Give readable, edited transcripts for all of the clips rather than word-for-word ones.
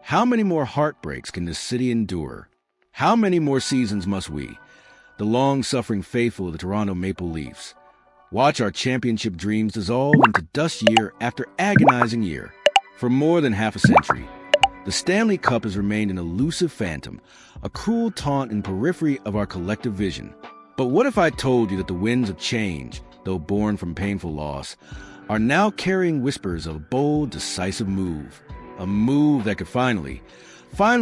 How many more heartbreaks can this city endure? How many more seasons must we, the long-suffering faithful of the Toronto Maple Leafs, watch our championship dreams dissolve into dust year after agonizing year? For more than half a century, the Stanley Cup has remained an elusive phantom, a cruel taunt in periphery of our collective vision. But what if I told you that the winds of change, though born from painful loss, are now carrying whispers of a bold, decisive move? A move that could finally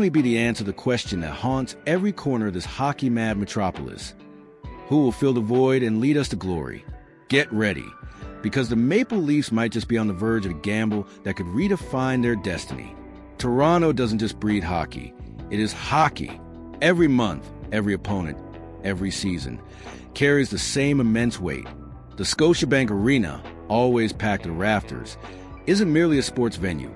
be the answer to the question that haunts every corner of this hockey-mad metropolis. Who will fill the void and lead us to glory? Get ready, because the Maple Leafs might just be on the verge of a gamble that could redefine their destiny. Toronto doesn't just breed hockey. It is hockey. Every month, every opponent, every season carries the same immense weight. The Scotiabank Arena, always packed to the rafters, isn't merely a sports venue.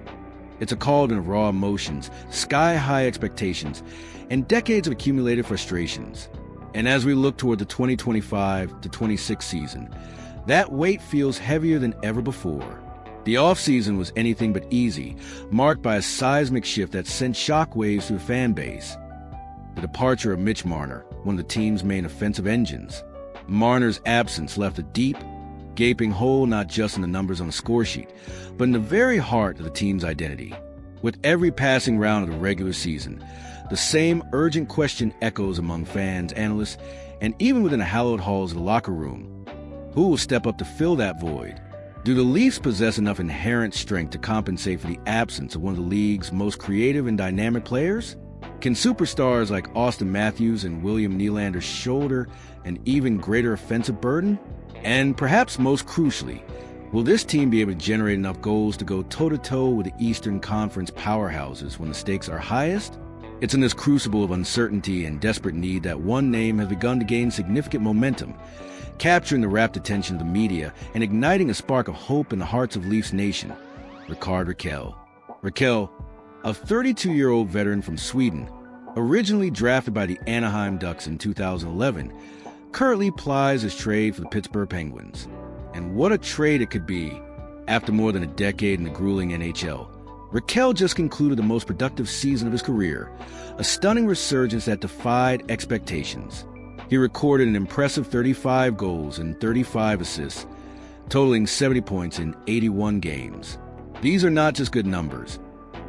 It's a cauldron of raw emotions, sky-high expectations, and decades of accumulated frustrations. And as we look toward the 2025-26 season, that weight feels heavier than ever before. The offseason was anything but easy, marked by a seismic shift that sent shockwaves through the fan base. The departure of Mitch Marner, one of the team's main offensive engines. Marner's absence left a deep, gaping hole not just in the numbers on the score sheet, but in the very heart of the team's identity. With every passing round of the regular season, the same urgent question echoes among fans, analysts, and even within the hallowed halls of the locker room. Who will step up to fill that void? Do the Leafs possess enough inherent strength to compensate for the absence of one of the league's most creative and dynamic players? Can superstars like Austin Matthews and William Nylander shoulder an even greater offensive burden? And perhaps most crucially, will this team be able to generate enough goals to go toe-to-toe with the Eastern Conference powerhouses when the stakes are highest? It's in this crucible of uncertainty and desperate need that one name has begun to gain significant momentum, capturing the rapt attention of the media and igniting a spark of hope in the hearts of Leafs Nation. Rickard Rakell. Rakell, a 32-year-old veteran from Sweden, originally drafted by the Anaheim Ducks in 2011, currently plies his trade for the Pittsburgh Penguins. And what a trade it could be after more than a decade in the grueling NHL. Rakell just concluded the most productive season of his career, a stunning resurgence that defied expectations. He recorded an impressive 35 goals and 35 assists, totaling 70 points in 81 games. These are not just good numbers.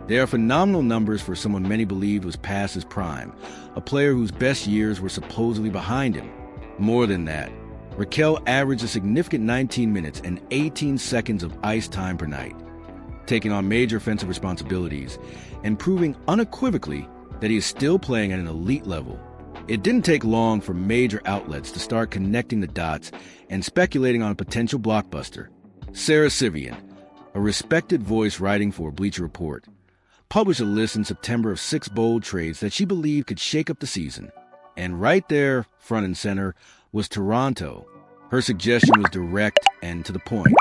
They are phenomenal numbers for someone many believed was past his prime, a player whose best years were supposedly behind him. More than that, Rakell averaged a significant 19 minutes and 18 seconds of ice time per night, taking on major offensive responsibilities and proving unequivocally that he is still playing at an elite level. It didn't take long for major outlets to start connecting the dots and speculating on a potential blockbuster. Sarah Sivian, a respected voice writing for Bleacher Report, published a list in September of 6 bold trades that she believed could shake up the season. And right there, front and center, was Toronto. Her suggestion was direct and to the point.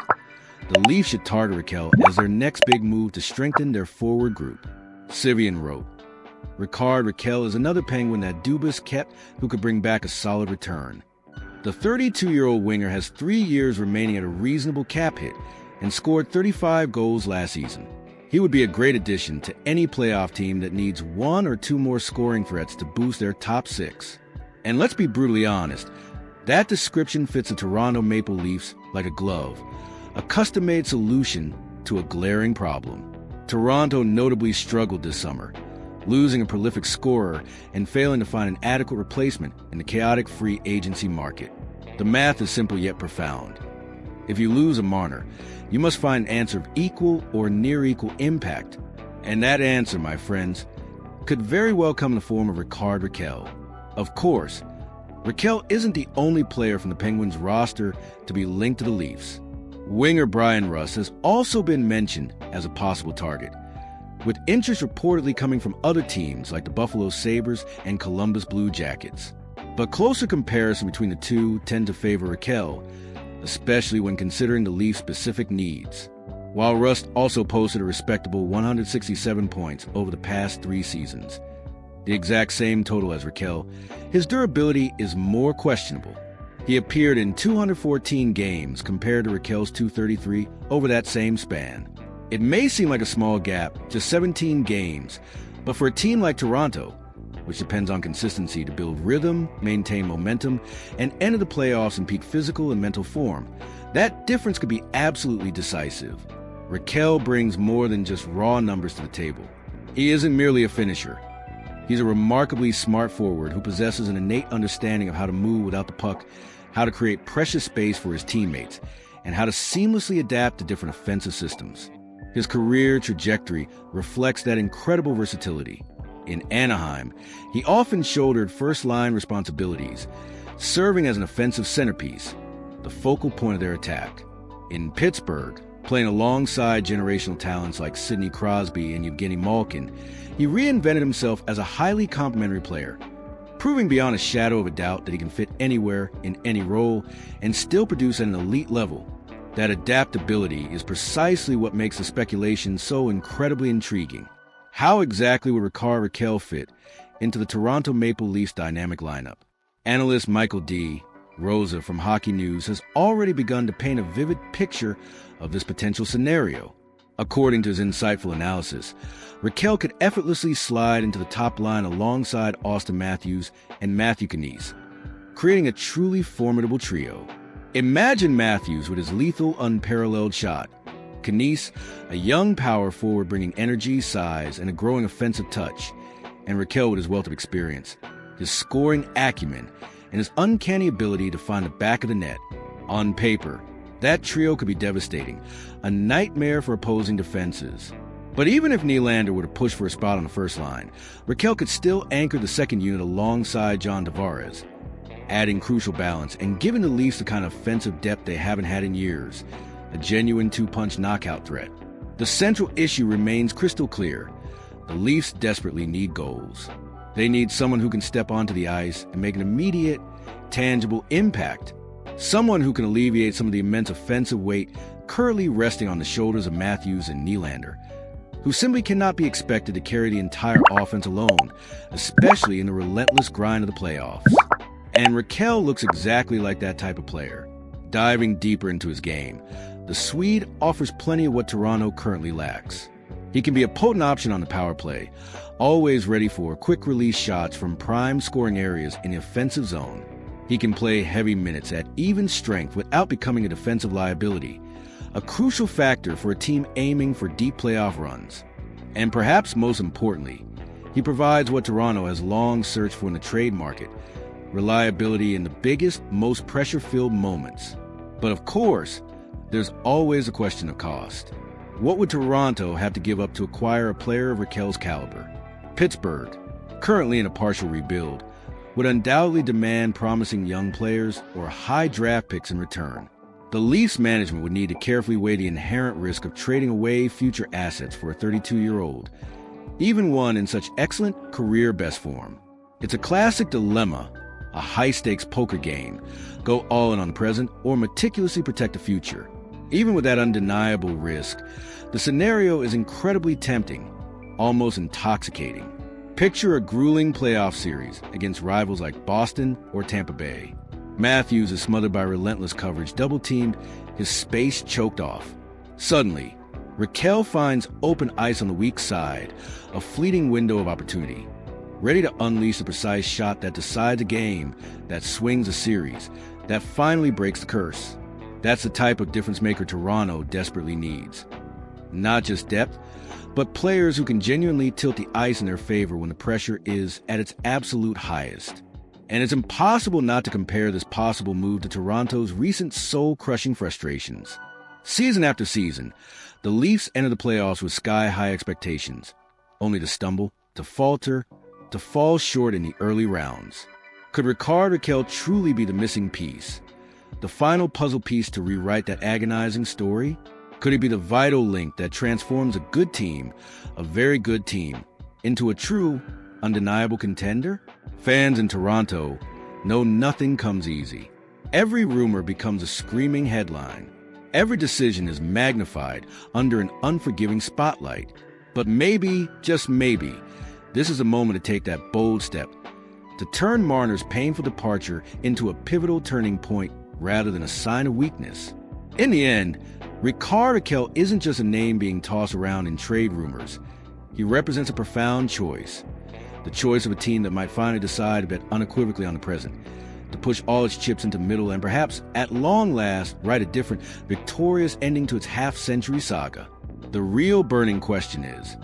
The Leafs should target Rakell as their next big move to strengthen their forward group. Sivian wrote, Rickard Rakell is another Penguin that Dubas kept who could bring back a solid return. The 32-year-old winger has 3 years remaining at a reasonable cap hit and scored 35 goals last season. He would be a great addition to any playoff team that needs 1 or 2 more scoring threats to boost their top 6. And let's be brutally honest, that description fits the Toronto Maple Leafs like a glove, a custom-made solution to a glaring problem. Toronto notably struggled this summer, losing a prolific scorer and failing to find an adequate replacement in the chaotic free agency market. The math is simple yet profound. If you lose a Marner, you must find an answer of equal or near equal impact. And that answer, my friends, could very well come in the form of Rickard Rakell. Of course, Rakell isn't the only player from the Penguins roster to be linked to the Leafs. Winger Brian Rust has also been mentioned as a possible target, with interest reportedly coming from other teams like the Buffalo Sabres and Columbus Blue Jackets. But closer comparison between the two tend to favor Rakell, especially when considering the Leafs' specific needs. While Rust also posted a respectable 167 points over the past 3 seasons, the exact same total as Rakell, his durability is more questionable. He appeared in 214 games compared to Rakell's 233 over that same span. It may seem like a small gap, just 17 games, But for a team like Toronto, which depends on consistency to build rhythm, maintain momentum, and enter the playoffs in peak physical and mental form, that difference could be absolutely decisive. Rakell brings more than just raw numbers to the table. He isn't merely a finisher. He's a remarkably smart forward who possesses an innate understanding of how to move without the puck, how to create precious space for his teammates, and how to seamlessly adapt to different offensive systems. His career trajectory reflects that incredible versatility. In Anaheim, he often shouldered first-line responsibilities, serving as an offensive centerpiece, the focal point of their attack. In Pittsburgh, playing alongside generational talents like Sidney Crosby and Evgeny Malkin, he reinvented himself as a highly complementary player, proving beyond a shadow of a doubt that he can fit anywhere, in any role, and still produce at an elite level. That adaptability is precisely what makes the speculation so incredibly intriguing. How exactly would Rickard Rakell fit into the Toronto Maple Leafs dynamic lineup? Analyst Michael D. Rosa from Hockey News has already begun to paint a vivid picture of this potential scenario. According to his insightful analysis, Rakell could effortlessly slide into the top line alongside Austin Matthews and Matthew Knies, creating a truly formidable trio. Imagine Matthews with his lethal, unparalleled shot, Knies, a young power forward bringing energy, size, and a growing offensive touch, and Rakell with his wealth of experience, his scoring acumen, and his uncanny ability to find the back of the net. On paper, that trio could be devastating, a nightmare for opposing defenses. But even if Nylander were to push for a spot on the first line, Rakell could still anchor the second unit alongside John Tavares, adding crucial balance and giving the Leafs the kind of offensive depth they haven't had in years, a genuine two-punch knockout threat. The central issue remains crystal clear. The Leafs desperately need goals. They need someone who can step onto the ice and make an immediate, tangible impact. Someone who can alleviate some of the immense offensive weight currently resting on the shoulders of Matthews and Nylander, who simply cannot be expected to carry the entire offense alone, especially in the relentless grind of the playoffs. And Rakell looks exactly like that type of player. Diving deeper into his game, the Swede offers plenty of what Toronto currently lacks. He can be a potent option on the power play, always ready for quick-release shots from prime scoring areas in the offensive zone. He can play heavy minutes at even strength without becoming a defensive liability, a crucial factor for a team aiming for deep playoff runs. And perhaps most importantly, he provides what Toronto has long searched for in the trade market: reliability in the biggest, most pressure-filled moments. But of course, there's always a question of cost. What would Toronto have to give up to acquire a player of Rakell's caliber? Pittsburgh, currently in a partial rebuild, would undoubtedly demand promising young players or high draft picks in return. The Leafs management would need to carefully weigh the inherent risk of trading away future assets for a 32-year-old, even one in such excellent career best form. It's a classic dilemma, a high-stakes poker game. Go all in on the present or meticulously protect the future. Even with that undeniable risk, the scenario is incredibly tempting, almost intoxicating. Picture a grueling playoff series against rivals like Boston or Tampa Bay. Matthews is smothered by relentless coverage, double-teamed, his space choked off. Suddenly, Rakell finds open ice on the weak side, a fleeting window of opportunity, ready to unleash a precise shot that decides a game, that swings a series, that finally breaks the curse. That's the type of difference-maker Toronto desperately needs. Not just depth, but players who can genuinely tilt the ice in their favor when the pressure is at its absolute highest. And it's impossible not to compare this possible move to Toronto's recent soul-crushing frustrations. Season after season, the Leafs enter the playoffs with sky-high expectations, only to stumble, to falter, to fall short in the early rounds. Could Rickard Rakell truly be the missing piece, the final puzzle piece to rewrite that agonizing story? Could he be the vital link that transforms a good team, a very good team, into a true, undeniable contender? Fans in Toronto know nothing comes easy. Every rumor becomes a screaming headline. Every decision is magnified under an unforgiving spotlight. But maybe, just maybe, this is a moment to take that bold step, to turn Marner's painful departure into a pivotal turning point rather than a sign of weakness. In the end, Rickard Rakell isn't just a name being tossed around in trade rumors. He represents a profound choice. The choice of a team that might finally decide to bet unequivocally on the present, to push all its chips into middle and perhaps, at long last, write a different, victorious ending to its half-century saga. The real burning question is,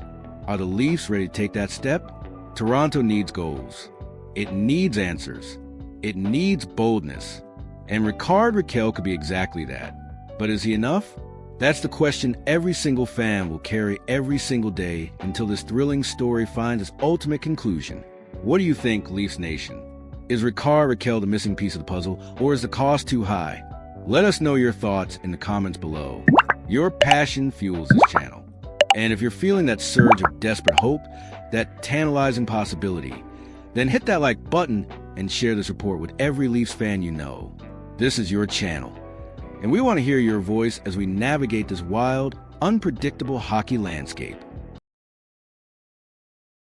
are the Leafs ready to take that step? Toronto needs goals. It needs answers. It needs boldness. And Rickard Rakell could be exactly that. But is he enough? That's the question every single fan will carry every single day until this thrilling story finds its ultimate conclusion. What do you think, Leafs Nation? Is Rickard Rakell the missing piece of the puzzle, or is the cost too high? Let us know your thoughts in the comments below. Your passion fuels this channel. And if you're feeling that surge of desperate hope, that tantalizing possibility, then hit that like button and share this report with every Leafs fan you know. This is your channel. And we want to hear your voice as we navigate this wild, unpredictable hockey landscape.